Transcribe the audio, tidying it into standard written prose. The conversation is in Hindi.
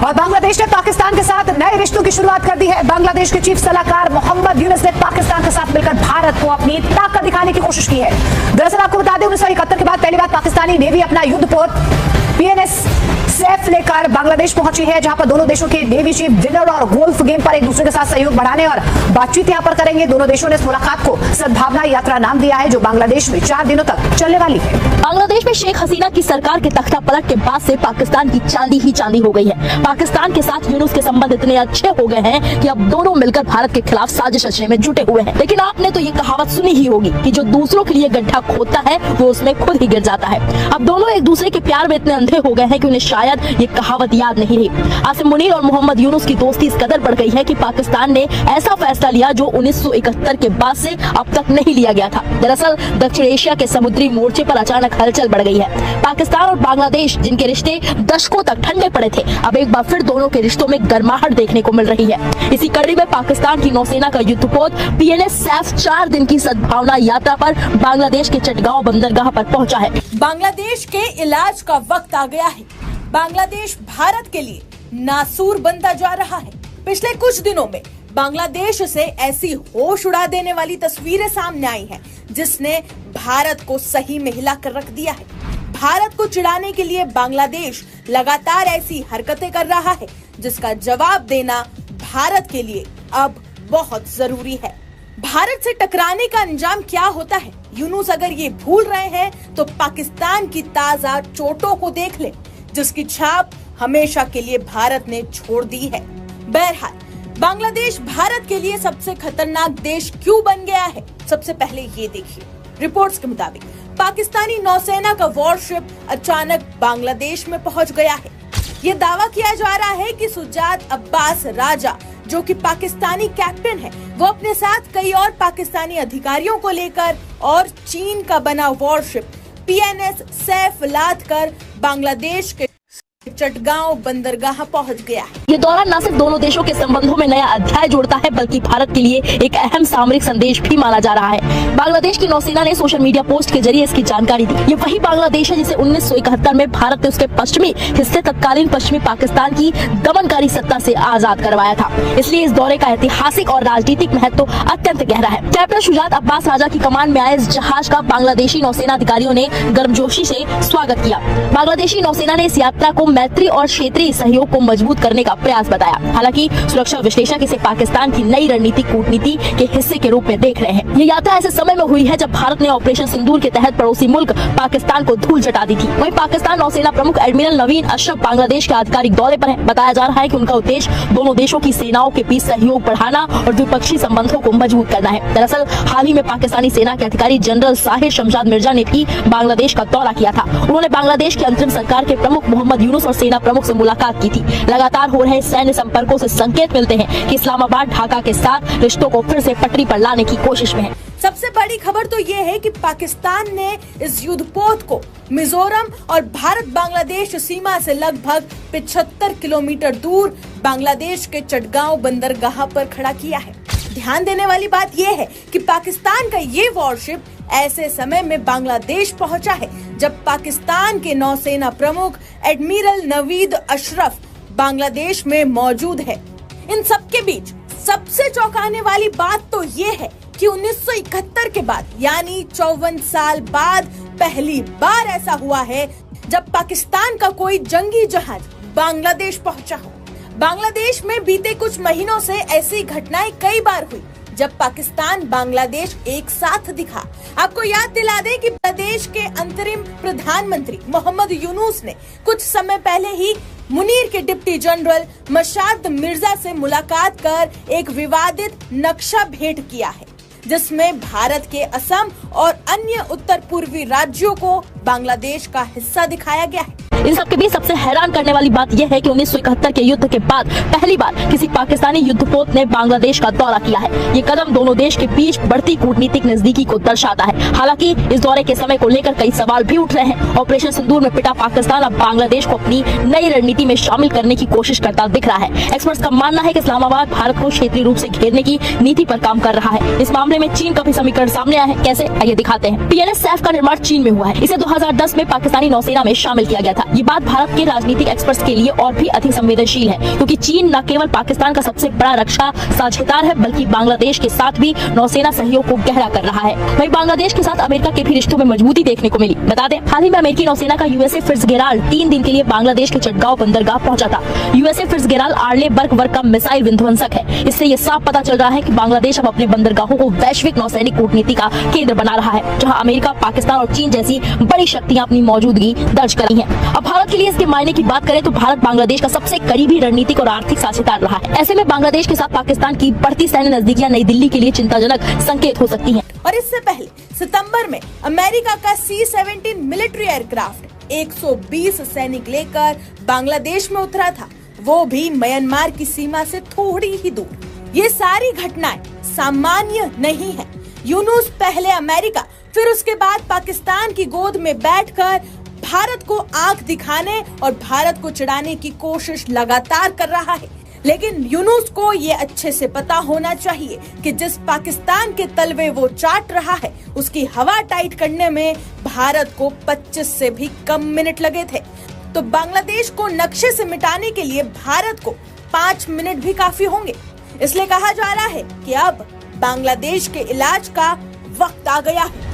और बांग्लादेश ने पाकिस्तान के साथ नए रिश्तों की शुरुआत कर दी है। बांग्लादेश के चीफ सलाहकार मोहम्मद यूनुस ने पाकिस्तान के साथ मिलकर भारत को अपनी ताकत दिखाने की कोशिश की है। दरअसल आपको बता दें 1971 के बाद पहली बार पाकिस्तानी नेवी अपना युद्धपोत PNS सैफ लेकर बांग्लादेश पहुंची है, जहां पर दोनों देशों के नेवी चीफ डिनर और गोल्फ गेम पर एक दूसरे के साथ सहयोग बढ़ाने और बातचीत यहां पर करेंगे। दोनों देशों ने इस मुलाकात को सद्भावना यात्रा नाम दिया है, जो बांग्लादेश में 4 दिनों तक चलने वाली है। बांग्लादेश में शेख हसीना की सरकार के तख्ता पलट के बाद से पाकिस्तान की चांदी ही चांदी हो गई है। पाकिस्तान के साथ यूनुस के संबंध इतने अच्छे हो गए हैं कि अब दोनों मिलकर भारत के खिलाफ साजिश रचने में जुटे हुए हैं। लेकिन आपने तो ये कहावत सुनी ही होगी कि जो दूसरों के लिए गड्ढा खोदता है वो उसमें खुद ही गिर जाता है। अब दोनों एक दूसरे के प्यार में इतने अंधे हो गए हैं कि उन्हें शायद ये कहावत याद नहीं रही। आसिम मुनीर और मोहम्मद यूनुस की दोस्ती इस कदर बढ़ गई है कि पाकिस्तान ने ऐसा फैसला लिया जो 1971 के बाद से अब तक नहीं लिया गया था। दरअसल दक्षिण एशिया के समुद्री मोर्चे पर अचानक हलचल बढ़ गई है। पाकिस्तान और बांग्लादेश, जिनके रिश्ते दशकों तक ठंडे पड़े थे, अब एक बार फिर दोनों के रिश्तों में गर्माहट देखने को मिल रही है। इसी कड़ी में पाकिस्तान की नौसेना का युद्धपोत PNS सैफ 4 दिन की सद्भावना यात्रा पर बांग्लादेश के चटगांव बंदरगाह पर पहुंचा है। बांग्लादेश के इलाज का वक्त आ गया है। बांग्लादेश भारत के लिए नासूर बनता जा रहा है। पिछले कुछ दिनों में बांग्लादेश से ऐसी होश उड़ा देने वाली तस्वीरें सामने आई हैं, जिसने भारत को सही में हिला कर रख दिया है। भारत को चिढ़ाने के लिए बांग्लादेश लगातार ऐसी हरकतें कर रहा है, जिसका जवाब देना भारत के लिए अब बहुत जरूरी है। भारत से टकराने का अंजाम क्या होता है, यूनुस अगर ये भूल रहे हैं तो पाकिस्तान की ताजा चोटों को देख ले, जिसकी छाप हमेशा के लिए भारत ने छोड़ दी है। बहरहाल बांग्लादेश भारत के लिए सबसे खतरनाक देश क्यों बन गया है, सबसे पहले ये देखिए। रिपोर्ट्स के मुताबिक पाकिस्तानी नौसेना का वॉरशिप अचानक बांग्लादेश में पहुंच गया है। ये दावा किया जा रहा है कि सुजात अब्बास राजा, जो कि पाकिस्तानी कैप्टन है, वो अपने साथ कई और पाकिस्तानी अधिकारियों को लेकर और चीन का बना वॉरशिप PNS सैफ लाद कर बांग्लादेश के चटगांव बंदरगाह पहुंच गया है। ये दौरा न सिर्फ दोनों देशों के संबंधों में नया अध्याय जोड़ता है, बल्कि भारत के लिए एक अहम सामरिक संदेश भी माना जा रहा है। बांग्लादेश की नौसेना ने सोशल मीडिया पोस्ट के जरिए इसकी जानकारी दी। ये वही बांग्लादेश है जिसे 1971 में भारत ने उसके पश्चिमी हिस्से तत्कालीन पश्चिमी पाकिस्तान की दमनकारी सत्ता से आजाद करवाया था। इसलिए इस दौरे का ऐतिहासिक और राजनीतिक महत्व अत्यंत गहरा है। कैप्टन सुजात अब्बास राजा की कमान में आए इस जहाज का बांग्लादेशी नौसेना अधिकारियों ने गर्मजोशी से स्वागत किया। बांग्लादेशी नौसेना ने इस यात्रा को मैत्री और क्षेत्रीय सहयोग को मजबूत करने का प्रयास बताया। हालांकि सुरक्षा विश्लेषक इसे पाकिस्तान की नई रणनीतिक कूटनीति के हिस्से के रूप में देख रहे हैं। ये यात्रा ऐसे समय में हुई है जब भारत ने ऑपरेशन सिंदूर के तहत पड़ोसी मुल्क पाकिस्तान को धूल चटा दी थी। वहीं पाकिस्तान नौसेना प्रमुख एडमिरल नवीन अशरफ बांग्लादेश के आधिकारिक दौरे पर है। बताया जा रहा है कि उनका उद्देश्य दोनों देशों की सेनाओं के बीच सहयोग बढ़ाना और द्विपक्षीय संबंधों को मजबूत करना है। दरअसल हाल ही में पाकिस्तानी सेना के अधिकारी जनरल साहिर शमशाद मिर्जा ने भी बांग्लादेश का दौरा किया था। उन्होंने बांग्लादेश की अंतरिम सरकार के प्रमुख मोहम्मद यूनुस और सेना प्रमुख से मुलाकात की थी। लगातार हो रहे सैन्य संपर्कों से संकेत मिलते हैं कि इस्लामाबाद ढाका के साथ रिश्तों को फिर से पटरी पर लाने की कोशिश में है। सबसे बड़ी खबर तो ये है कि पाकिस्तान ने इस युद्धपोत को मिजोरम और भारत बांग्लादेश सीमा से लगभग 75 किलोमीटर दूर बांग्लादेश के चटगांव बंदरगाह पर खड़ा किया है। ध्यान देने वाली बात यह है कि पाकिस्तान का ये वॉरशिप ऐसे समय में बांग्लादेश पहुंचा है जब पाकिस्तान के नौसेना प्रमुख एडमिरल नवीद अशरफ बांग्लादेश में मौजूद है। इन सबके बीच सबसे चौंकाने वाली बात तो ये है कि 1971 के बाद यानी 54 साल बाद पहली बार ऐसा हुआ है जब पाकिस्तान का कोई जंगी जहाज बांग्लादेश पहुंचा हो। बांग्लादेश में बीते कुछ महीनों से ऐसी घटनाएं कई बार हुई जब पाकिस्तान बांग्लादेश एक साथ दिखा। आपको याद दिला दें कि प्रदेश के अंतरिम प्रधानमंत्री मोहम्मद यूनुस ने कुछ समय पहले ही मुनीर के डिप्टी जनरल मशाद मिर्जा से मुलाकात कर एक विवादित नक्शा भेंट किया है, जिसमें भारत के असम और अन्य उत्तर पूर्वी राज्यों को बांग्लादेश का हिस्सा दिखाया गया है। इन सबके बीच सबसे हैरान करने वाली बात यह है कि 1971 के युद्ध के बाद पहली बार किसी पाकिस्तानी युद्धपोत ने बांग्लादेश का दौरा किया है। ये कदम दोनों देश के बीच बढ़ती कूटनीतिक नजदीकी को दर्शाता है। हालांकि इस दौरे के समय को लेकर कई सवाल भी उठ रहे हैं। ऑपरेशन सिंदूर में पिटा पाकिस्तान अब बांग्लादेश को अपनी नई रणनीति में शामिल करने की कोशिश करता दिख रहा है। एक्सपर्ट्स का मानना है कि इस्लामाबाद भारत को क्षेत्रीय रूप से घेरने की नीति पर काम कर रहा है। इस मामले में चीन का भी समीकरण सामने आया है। कैसे, आइए दिखाते हैं। PNS सैफ का निर्माण चीन में हुआ है। इसे 2010 में पाकिस्तानी नौसेना में शामिल किया गया था। ये बात भारत के राजनीतिक एक्सपर्ट्स के लिए और भी अधिक संवेदनशील है, क्योंकि चीन न केवल पाकिस्तान का सबसे बड़ा रक्षा साझेदार है, बल्कि बांग्लादेश के साथ भी नौसेना सहयोग को गहरा कर रहा है। वहीं बांग्लादेश के साथ अमेरिका के भी रिश्तों में मजबूती देखने को मिली। बता दें, हाल ही में अमेरिकी नौसेना का यूएसए फिट्जगेराल्ड 3 दिन के लिए बांग्लादेश के चटगांव बंदरगाह पहुंचा था। यूएसए फिट्जगेराल्ड आर्ले बर्ग वर्ग का मिसाइल विध्वंसक है। इससे ये साफ पता चल रहा है कि बांग्लादेश अब अपने बंदरगाहों को वैश्विक नौसैनिक कूटनीति का केंद्र बना रहा है, जहां अमेरिका, पाकिस्तान और चीन जैसी बड़ी शक्तियां अपनी मौजूदगी दर्ज कर रही हैं। अब भारत के लिए इसके मायने की बात करें तो भारत बांग्लादेश का सबसे करीबी रणनीतिक और आर्थिक साझेदार रहा है। ऐसे में बांग्लादेश के साथ पाकिस्तान की बढ़ती सैन्य नजदीकियां नई दिल्ली के लिए चिंताजनक संकेत हो सकती हैं। और इससे पहले सितंबर में अमेरिका का C-17 मिलिट्री एयरक्राफ्ट 120 सैनिक लेकर बांग्लादेश में उतरा था, वो भी म्यांमार की सीमा से थोड़ी ही दूर। ये सारी घटनाएं सामान्य नहीं है। यूनुस पहले अमेरिका, फिर उसके बाद पाकिस्तान की गोद में बैठकर भारत को आंख दिखाने और भारत को चिढ़ाने की कोशिश लगातार कर रहा है। लेकिन यूनुस को ये अच्छे से पता होना चाहिए कि जिस पाकिस्तान के तलवे वो चाट रहा है, उसकी हवा टाइट करने में भारत को 25 से भी कम मिनट लगे थे। तो बांग्लादेश को नक्शे से मिटाने के लिए भारत को 5 मिनट भी काफी होंगे। इसलिए कहा जा रहा है कि अब बांग्लादेश के इलाज का वक्त आ गया है।